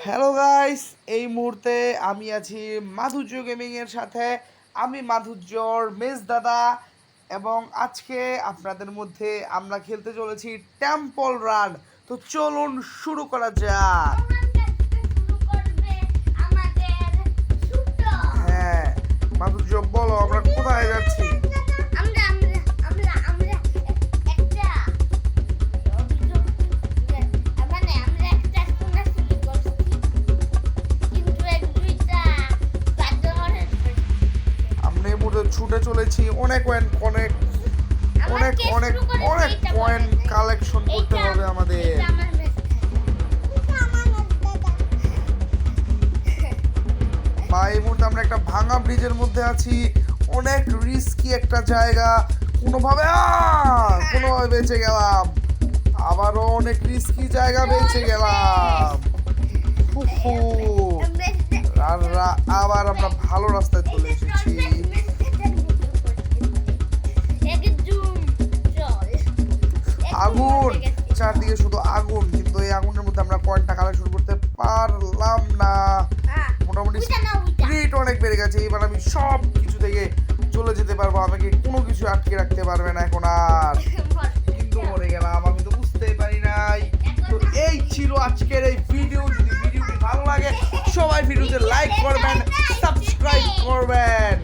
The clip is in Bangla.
হ্যালো গাইস, এই মুহূর্তে আমি আছি মাধুর্য গেমিং এর সাথে। আমি মাধুর্যর মেজ দাদা এবং আজকে আপনাদের মধ্যে আমরা খেলতে চলেছি টেম্পল রান। তো চলুন শুরু করা যাক। হ্যাঁ মাধুর্য, বলো আমরা কোথায় যাচ্ছি? ছুটে চলেছি, অনেক অনেক অনেক অনেক অনেক কয়েন কালেকশন করতে হবে আমাদের। এই মুহূর্তে আমরা একটা ভাঙা ব্রিজের মধ্যে আছি, অনেক রিস্কি একটা জায়গা। কোনোভাবে বেঁচে গেলাম, আবারও অনেক রিস্কি জায়গা বেঁচে গেলাম। আবার আমরা ভালো রাস্তায় চলে এসেছি। আগুন, চারদিকে শুধু আগুন, কিন্তু এই আগুনের মধ্যে আমরা কয়েনটা কালেকশন করতে পারলাম না। মোটামুটি স্পিড অনেক বেড়ে গেছে, এবার আমি সব কিছু থেকে চলে যেতে পারবো, আমাকে কোনো কিছু আটকে রাখতে পারবে না এখন আর। কিন্তু মরে গেলাম, আমি তো বুঝতেই পারি নাই। তো এই ছিল আজকের এই ভিডিও। যদি ভিডিওটি ভালো লাগে সবাই ভিডিওতে লাইক করবেন, সাবস্ক্রাইব করবেন।